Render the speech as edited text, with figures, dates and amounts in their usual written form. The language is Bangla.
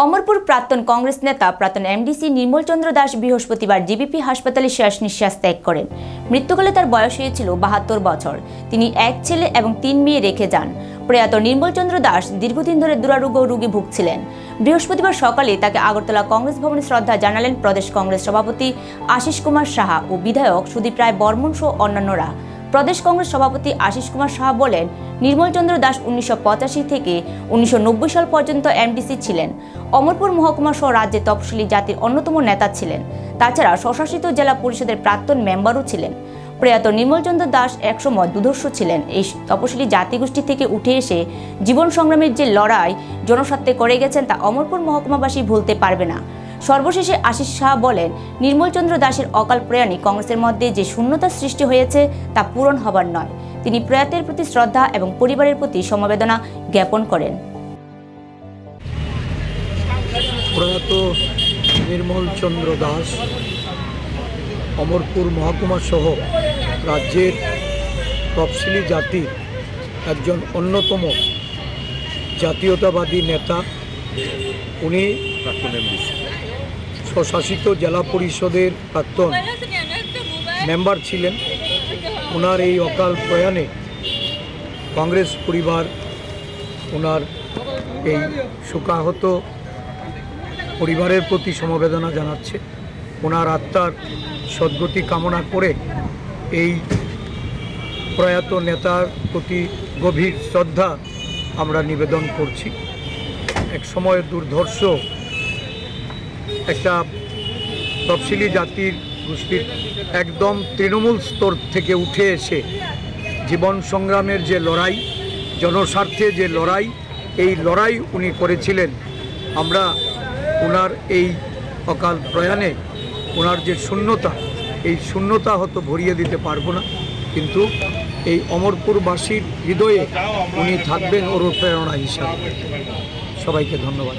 অমরপুর প্রাক্তন কংগ্রেস নেতা প্রাক্তন এমডিসি নির্মল চন্দ্র দাস বৃহস্পতিবার জিবিপি হাসপাতালে শেষ নিঃশ্বাস ত্যাগ করেন। মৃত্যুকালে তার বয়স হয়েছিল ৭২ বছর। তিনি এক ছেলে এবং ৩ মেয়ে রেখে যান। প্রয়াত নির্মল চন্দ্র দাস দীর্ঘদিন ধরে দুরারোগ্য রোগে ভুগছিলেন। বৃহস্পতিবার সকালে তাকে আগরতলা কংগ্রেস ভবনে শ্রদ্ধা জানালেন প্রদেশ কংগ্রেস সভাপতি আশিস কুমার সাহা ও বিধায়ক সুদীপ রায় বর্মন সহ অন্যান্যরা। প্রদেশ কংগ্রেস সভাপতি আশিস কুমার সাহা বলেন, নির্মল চন্দ্র দাস ১৯৮৫ থেকে ১৯৯০ সাল পর্যন্ত এমডিসি ছিলেন। অমরপুর মহকুমা সহ রাজ্যের তপশিলি জাতির অন্যতম নেতা ছিলেন। তাছাড়া স্বশাসিত জেলা পরিষদের প্রাক্তন মেম্বারও ছিলেন। প্রয়াত নির্মল চন্দ্র দাস একসময় দুর্ধর্ষ ছিলেন। এই তপশিলি জাতিগোষ্ঠী থেকে উঠে এসে জীবন সংগ্রামের যে লড়াই জনস্বার্থে করে গেছেন তা অমরপুর মহকুমাবাসী ভুলতে পারবে না। সর্বশেষে আশিস সাহা বলেন, নির্মল চন্দ্র দাসের অকাল প্রয়াণে কংগ্রেসের মধ্যে যে শূন্যতার সৃষ্টি হয়েছে তা পূরণ হবার নয়। তিনি প্রয়াতের প্রতি শ্রদ্ধা এবং পরিবারের প্রতি সমবেদনা জ্ঞাপন করেন। প্রয়াত নির্মল চন্দ্র দাস অমরপুর মহকুমা সহ রাজ্যের তফসিলি জাতির একজন অন্যতম জাতীয়তাবাদী নেতা। উনি স্বশাসিত জেলা পরিষদের প্রাক্তন মেম্বার ছিলেন। ওনার এই অকাল প্রয়াণে কংগ্রেস পরিবার ওনার এই শোকাহত পরিবারের প্রতি সমবেদনা জানাচ্ছে। ওনার আত্মার সদ্গতি কামনা করে এই প্রয়াত নেতার প্রতি গভীর শ্রদ্ধা আমরা নিবেদন করছি। এক সময় দুর্ধর্ষ একটা তফসিলি জাতির গোষ্ঠীর একদম তৃণমূল স্তর থেকে উঠে এসে জীবন সংগ্রামের যে লড়াই, জনস্বার্থে যে লড়াই, এই লড়াই উনি করেছিলেন। আমরা ওনার এই অকাল প্রয়াণে ওনার যে শূন্যতা, এই শূন্যতা হয়তো ভরিয়ে দিতে পারবো না, কিন্তু এই অমরপুরবাসীর হৃদয়ে উনি থাকবেন অনুপ্রেরণা হিসাবে। সবাইকে ধন্যবাদ।